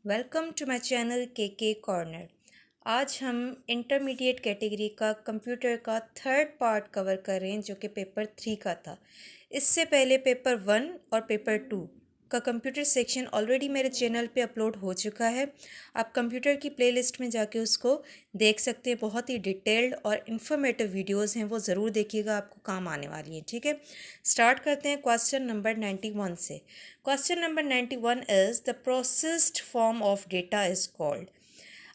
Welcome to my channel के corner. आज हम इंटरमीडिएट कैटेगरी का कंप्यूटर का थर्ड पार्ट कवर कर रहे हैं जो कि पेपर 3 का था। इससे पहले पेपर 1 और पेपर 2 का कंप्यूटर सेक्शन ऑलरेडी मेरे चैनल पे अपलोड हो चुका है। आप कंप्यूटर की प्लेलिस्ट में जाके उसको देख सकते हैं। बहुत ही डिटेल्ड और इन्फॉर्मेटिव वीडियोस हैं, वो ज़रूर देखिएगा, आपको काम आने वाली हैं। ठीक है, स्टार्ट करते हैं क्वेश्चन नंबर 91 से। Question number 91 is the processed form of data is called.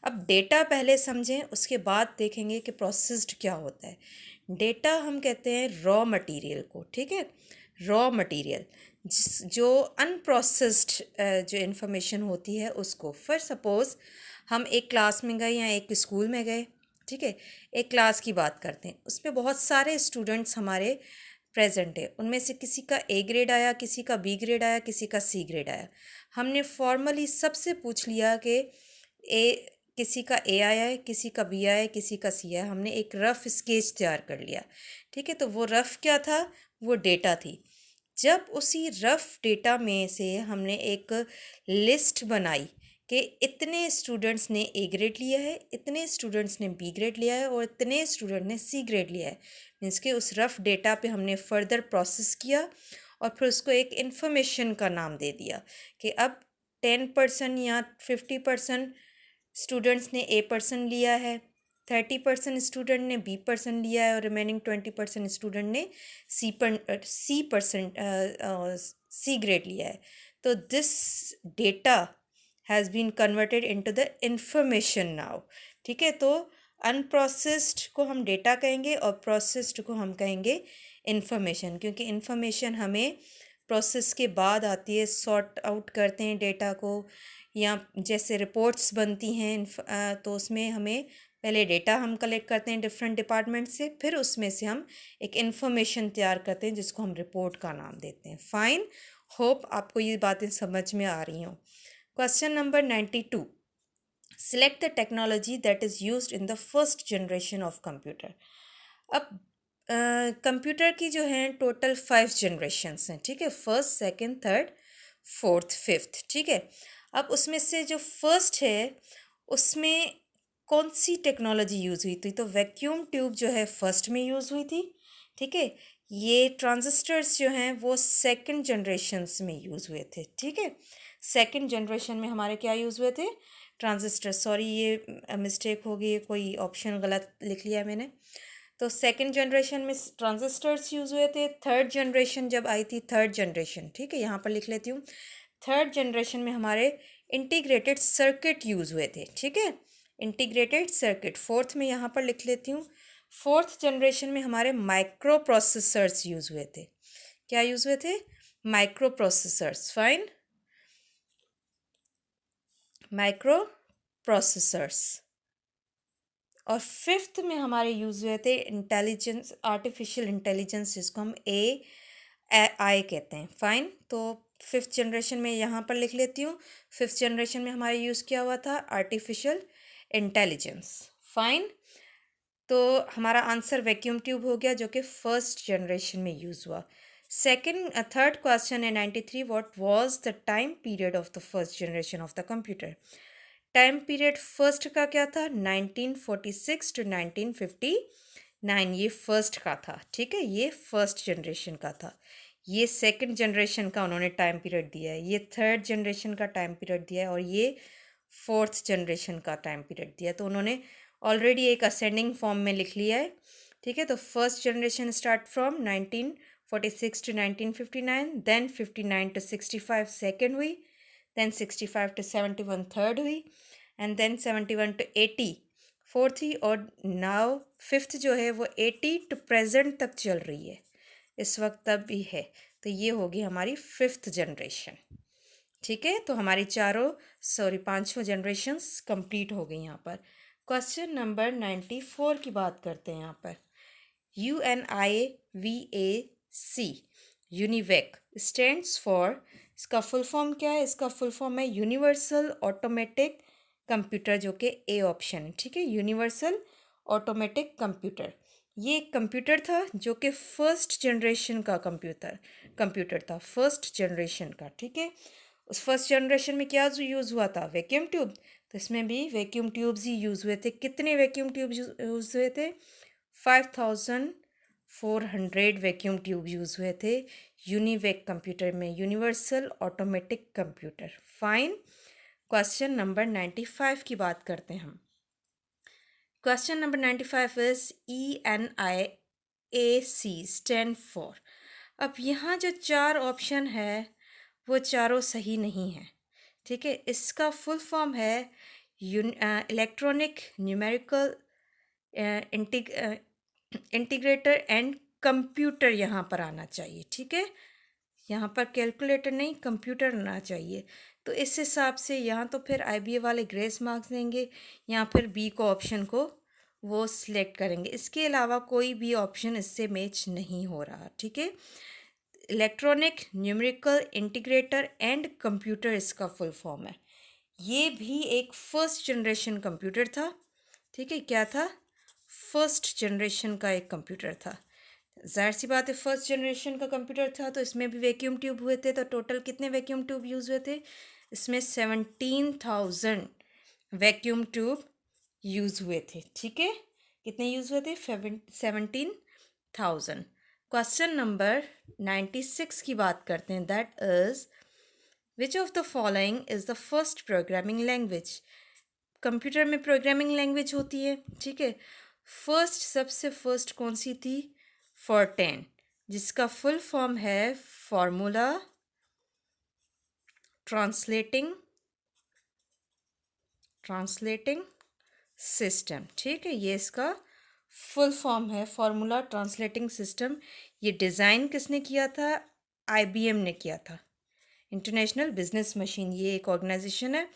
अब डेटा पहले समझें, उसके बाद देखेंगे कि प्रोसेस्ड क्या होता है। डेटा हम कहते हैं रॉ मटेरियल को। ठीक है, रॉ मटेरियल जो अनप्रोसेस्ड जो इन्फॉर्मेशन होती है उसको। फॉर सपोज़ हम एक क्लास में गए या एक स्कूल में गए। ठीक है, एक क्लास की बात करते हैं, उसमें बहुत सारे स्टूडेंट्स हमारे प्रेजेंट है। उनमें से किसी का ए ग्रेड आया, किसी का बी ग्रेड आया, किसी का सी ग्रेड आया। हमने फॉर्मली सबसे पूछ लिया कि ए किसी का ए आया है, किसी का बी आया है, किसी का सी आया। हमने एक रफ़ स्केच तैयार कर लिया। ठीक है, तो वो रफ़ क्या था? वो डेटा थी। जब उसी रफ़ डेटा में से हमने एक लिस्ट बनाई कि इतने स्टूडेंट्स ने ए ग्रेड लिया है, इतने स्टूडेंट्स ने बी ग्रेड लिया है और इतने स्टूडेंट ने सी ग्रेड लिया है। मीन्स कि उस रफ़ डेटा पे हमने फर्दर प्रोसेस किया और फिर उसको एक इन्फॉर्मेशन का नाम दे दिया कि अब 10% या 50% स्टूडेंट्स ने ए% लिया है, 30% स्टूडेंट ने बी% लिया है और रिमेनिंग 20% स्टूडेंट ने सी ग्रेड लिया है। तो this data has been converted into the information now. ठीक है, तो अनप्रोसेस्ड को हम डेटा कहेंगे और प्रोसेस्ड को हम कहेंगे इंफॉर्मेशन, क्योंकि इंफॉर्मेशन हमें प्रोसेस के बाद आती है। सॉर्ट आउट करते हैं डेटा को, या जैसे रिपोर्ट्स बनती हैं तो उसमें हमें पहले डेटा हम कलेक्ट करते हैं डिफरेंट डिपार्टमेंट से, फिर उसमें से हम एक इन्फॉर्मेशन तैयार करते हैं जिसको हम रिपोर्ट का नाम देते हैं। फाइन, होप आपको ये बातें समझ में आ रही हों। Question number 92, select the technology that is used in the first generation of computer. अब कंप्यूटर की जो हैं टोटल 5 जनरेशन्स हैं। ठीक है, first, second, third, fourth, fifth. ठीक है, अब उसमें से जो फर्स्ट है उसमें कौन सी टेक्नोलॉजी यूज़ हुई थी? तो वैक्यूम ट्यूब जो है फर्स्ट में यूज़ हुई थी। ठीक है, ये ट्रांजिस्टर्स जो हैं वो सेकंड जनरेशन्स में यूज़ हुए थे। ठीक है, सेकंड जनरेशन में हमारे क्या यूज़ हुए थे? ट्रांजिस्टर। सॉरी, ये मिस्टेक हो गई, कोई ऑप्शन गलत लिख लिया मैंने। तो सेकंड जनरेशन में ट्रांजिस्टर्स यूज़ हुए थे। थर्ड जनरेशन जब आई थी, थर्ड जनरेशन, ठीक है, यहाँ पर लिख लेती हूँ, थर्ड जनरेशन में हमारे इंटीग्रेटेड सर्किट यूज़ हुए थे। ठीक है, इंटीग्रेटेड सर्किट। फोर्थ में यहाँ पर लिख लेती हूँ, फोर्थ जनरेशन में हमारे माइक्रो प्रोसेसर्स यूज़ हुए थे। क्या यूज़ हुए थे? Micro processors. Fine, micro processors. और फिफ्थ में हमारे यूज़ हुए थे इंटेलिजेंस, आर्टिफिशियल इंटेलिजेंस, जिसको हम ए आई कहते हैं। फाइन, तो फिफ्थ जनरेशन में यहाँ पर लिख लेती हूँ, फिफ्थ जनरेशन में हमारे यूज़ किया हुआ था आर्टिफिशियल इंटेलिजेंस। फाइन, तो हमारा आंसर वैक्यूम ट्यूब हो गया जो कि फर्स्ट जनरेशन में यूज़ हुआ। थर्ड क्वेश्चन है 93, what was the time period of the first generation of the computer. Time period first का क्या था? 1946 टू 1959, ये फर्स्ट का था। ठीक है, ये फर्स्ट जनरेशन का था। ये सेकंड जनरेशन का उन्होंने टाइम पीरियड दिया है, ये थर्ड जनरेशन का टाइम पीरियड दिया है और ये फोर्थ जनरेशन का टाइम पीरियड दिया है। तो उन्होंने ऑलरेडी एक असेंडिंग फॉर्म में लिख लिया है। ठीक है, तो first generation start from 1946 to 1959, then 59 to 65 second हुई, देन 65 टू 71 थर्ड हुई, एंड देन 71 टू 80 फोर्थ हुई, और नाउ फिफ्थ जो है वो 80 टू प्रेजेंट तक चल रही है, इस वक्त तब भी है। तो ये होगी हमारी फिफ्थ जनरेशन। ठीक है, तो हमारी पांचों जनरेशन्स कंप्लीट हो गई यहाँ पर। क्वेश्चन नंबर 94 की बात करते हैं यहाँ पर। UNIVAC, यूनिवेक, स्टैंड्स फॉर, इसका फुल फॉर्म क्या है? इसका फुल फॉर्म है यूनिवर्सल ऑटोमेटिक कंप्यूटर, जो कि ए ऑप्शन है। ठीक है, यूनिवर्सल ऑटोमेटिक कंप्यूटर। ये एक कंप्यूटर था जो कि फर्स्ट जनरेशन का कंप्यूटर था, फर्स्ट जनरेशन का। ठीक है, उस फर्स्ट जनरेशन में क्या यूज़ हुआ था, वैक्यूम ट्यूब। तो इसमें भी वैक्यूम ट्यूब्स ही यूज़ हुए थे। कितने वैक्यूम ट्यूब यूज़ हुए थे, 5400 वैक्यूम ट्यूब यूज़ हुए थे यूनिवैक कंप्यूटर में, universal automatic computer. Fine. Question number 95 की बात करते हैं हम। Question number 95 is ENIAC stand for. अब यहाँ जो चार ऑप्शन है वो चारों सही नहीं है, ठीक है। इसका फुल फॉर्म है electronic numerical integrator and computer, यहाँ पर आना चाहिए, ठीक है। यहाँ पर कैलकुलेटर नहीं, कंप्यूटर आना चाहिए। तो इस हिसाब से यहाँ तो फिर IBA वाले ग्रेस मार्क्स देंगे, या फिर बी को ऑप्शन को वो सिलेक्ट करेंगे। इसके अलावा कोई भी ऑप्शन इससे मैच नहीं हो रहा, ठीक है। Electronic numerical integrator and computer इसका फुल फॉर्म है। ये भी एक फर्स्ट जनरेशन कंप्यूटर था, ठीक है। क्या था, फर्स्ट जनरेशन का एक कंप्यूटर था। जाहिर सी बात है, फर्स्ट जनरेशन का कंप्यूटर था तो इसमें भी वैक्यूम ट्यूब हुए थे। तो टोटल कितने वैक्यूम ट्यूब यूज़ हुए थे, इसमें 17,000 वैक्यूम ट्यूब यूज़ हुए थे, ठीक है। कितने यूज़ हुए थे, 17,000। क्वेश्चन नंबर 96 की बात करते हैं। That is which of the following is the first programming language. Computer में प्रोग्रामिंग लैंग्वेज होती है, ठीक है। फर्स्ट, सबसे फर्स्ट कौन सी थी, फोर्टेन, जिसका फुल फॉर्म है फॉर्मूला ट्रांसलेटिंग सिस्टम, ठीक है। ये इसका फुल फॉर्म है, फार्मूला ट्रांसलेटिंग सिस्टम। ये डिज़ाइन किसने किया था, IBM ने किया था। इंटरनेशनल बिजनेस मशीन ये एक ऑर्गेनाइजेशन है,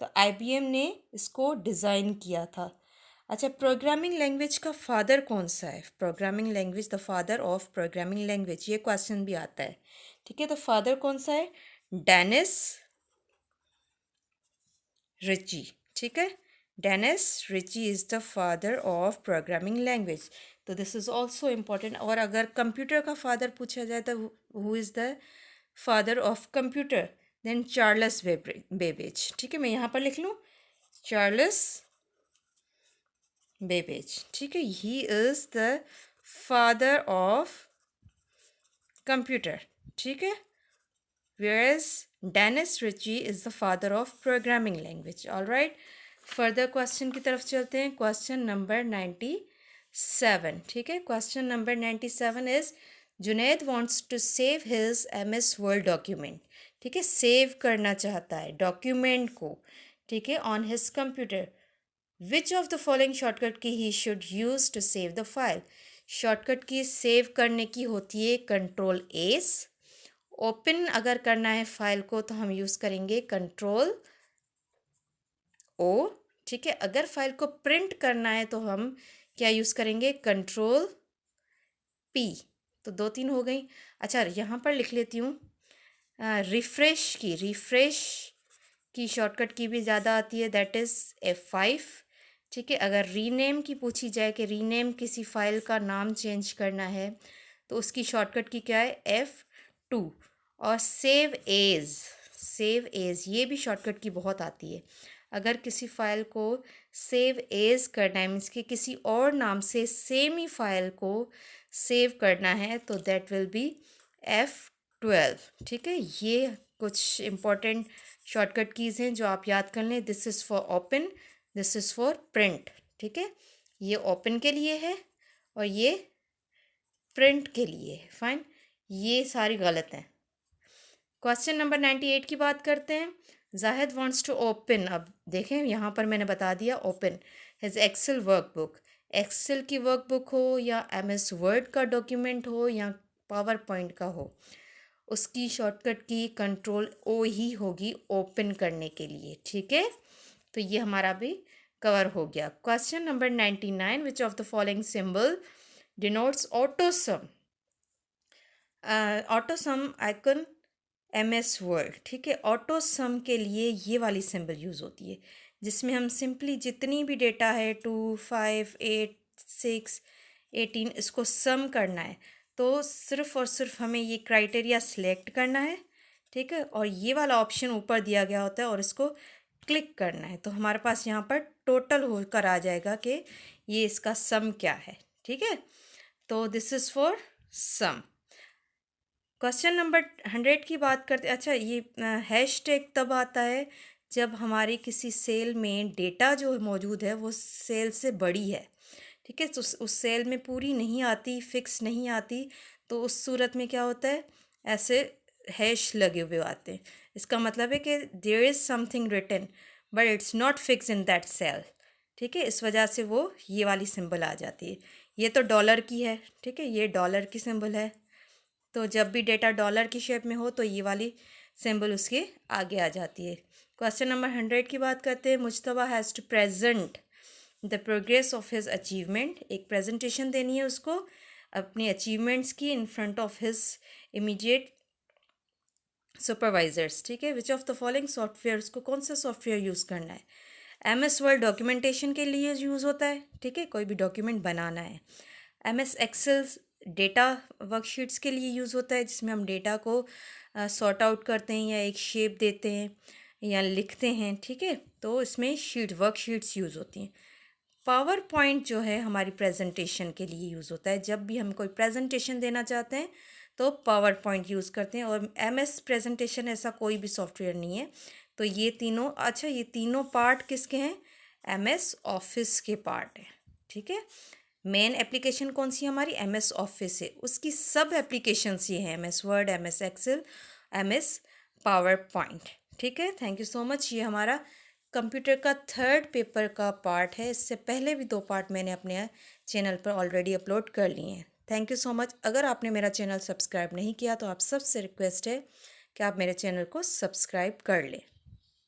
तो IBM ने इसको डिज़ाइन किया था। अच्छा, प्रोग्रामिंग लैंग्वेज का फादर कौन सा है, programming language, the father of programming language, ये क्वेश्चन भी आता है, ठीक है। तो फादर कौन सा है, डेनिस रिची, ठीक है। Dennis Ritchie is the father of programming language. तो दिस इज़ ऑल्सो इम्पॉर्टेंट। और अगर कंप्यूटर का फादर पूछा जाए तो who is the father of computer, then Charles Babbage, ठीक है। मैं यहाँ पर लिख लूँ, चार्ल्स बेबेज, ठीक है। He is the father of computer, ठीक है। whereas Dennis Ritchie is the father of programming language. All right, further question की तरफ चलते हैं। क्वेश्चन नंबर 97, ठीक है। Question number 97 is Junaid wants to save his MS Word document, ठीक है। सेव करना चाहता है डॉक्यूमेंट को, ठीक है, on his computer. Which of the following shortcut key he should use to save the file. Shortcut key save करने की होती है Ctrl+A। ओपन अगर करना है फाइल को तो हम यूज़ करेंगे Ctrl+O, ठीक है। अगर फाइल को प्रिंट करना है तो हम क्या यूज़ करेंगे, Ctrl+P। तो 2-3 हो गई। अच्छा, यहाँ पर लिख लेती हूँ रिफ्रेश की शॉर्टकट की भी ज़्यादा आती है, दैट इज़ F5, ठीक है। अगर रीनेम की पूछी जाए कि रीनेम किसी फाइल का नाम चेंज करना है तो उसकी शॉर्टकट की क्या है, F2। और सेव एज ये भी शॉर्टकट की बहुत आती है। अगर किसी फ़ाइल को सेव एज करना है, मीन्स कि किसी और नाम से सेम ही फाइल को सेव करना है, तो दैट विल बी F12, ठीक है। ये कुछ इम्पोर्टेंट शॉर्टकट कीज़ हैं जो आप याद कर लें। This is for open, this is for print, ठीक है। ये ओपन के लिए है और ये प्रिंट के लिए है। फाइन, ये सारी गलत हैं। क्वेश्चन नंबर 98 की बात करते हैं। जाहिद वांट्स टू ओपन, अब देखें यहाँ पर मैंने बता दिया open his Excel workbook. Excel की वर्कबुक हो या MS वर्ड का डॉक्यूमेंट हो या पावर पॉइंट का हो, उसकी शॉर्टकट की Ctrl+O ही होगी ओपन करने के लिए, ठीक है। तो ये हमारा भी कवर हो गया। Question number 99, which of the following symbol denotes AutoSum. AutoSum icon MS word, ठीक है। ऑटो सम के लिए ये वाली सिंबल यूज़ होती है, जिसमें हम सिंपली जितनी भी डेटा है 2, 5, 8, 6, 18 इसको सम करना है। तो सिर्फ़ और सिर्फ हमें ये क्राइटेरिया सिलेक्ट करना है, ठीक है, और ये वाला ऑप्शन ऊपर दिया गया होता है और इसको क्लिक करना है तो हमारे पास यहाँ पर टोटल होकर आ जाएगा कि ये इसका सम क्या है। ठीक है, तो this is for sum. Question number 100 की बात करते। अच्छा, ये हैश टैग तब आता है जब हमारी किसी सेल में डेटा जो मौजूद है वो सेल से बड़ी है। ठीक है, तो उस सेल में पूरी नहीं आती, फिक्स नहीं आती, तो उस सूरत में क्या होता है, ऐसे हैश लगे हुए आते हैं। इसका मतलब है कि there is something written but it's not fix in that cell. ठीक है, इस वजह से वो ये वाली सिंबल आ जाती है। ये तो डॉलर की है। ठीक है, ये डॉलर की सिंबल है, तो जब भी डेटा डॉलर की शेप में हो तो ये वाली सिंबल उसके आगे आ जाती है। क्वेश्चन नंबर 100 की बात करते हैं। Mujtaba has to present the progress of his achievement. एक प्रेजेंटेशन देनी है उसको अपनी अचीवमेंट्स की in front of his immediate supervisors. ठीक है, which of the following software, उसको कौन सा सॉफ्टवेयर यूज़ करना है। MS वर्ड डॉक्यूमेंटेशन के लिए यूज़ होता है। ठीक है, कोई भी डॉक्यूमेंट बनाना है। MS एक्सेल डेटा वर्कशीट्स के लिए यूज़ होता है, जिसमें हम डेटा को सॉर्ट आउट करते हैं या एक शेप देते हैं या लिखते हैं। ठीक है, तो इसमें वर्कशीट्स यूज़ होती हैं। पावर पॉइंट जो है हमारी प्रेजेंटेशन के लिए यूज़ होता है। जब भी हम कोई प्रेजेंटेशन देना चाहते हैं तो पावर पॉइंट यूज़ करते हैं, और MS प्रेजेंटेशन ऐसा कोई भी सॉफ्टवेयर नहीं है। तो ये तीनों, अच्छा ये तीनों पार्ट किसके हैं, MS ऑफिस के पार्ट है। ठीक है, मेन एप्लीकेशन कौन सी हमारी MS ऑफिस है, उसकी सब एप्लीकेशंस ये हैं, MS Word, MS Excel, MS PowerPoint. ठीक है, थैंक यू सो मच। ये हमारा कंप्यूटर का 3rd पेपर का पार्ट है। इससे पहले भी 2 पार्ट मैंने अपने चैनल पर ऑलरेडी अपलोड कर लिए हैं। Thank you so much. अगर आपने मेरा चैनल सब्सक्राइब नहीं किया तो आप सबसे रिक्वेस्ट है कि आप मेरे चैनल को सब्सक्राइब कर लें।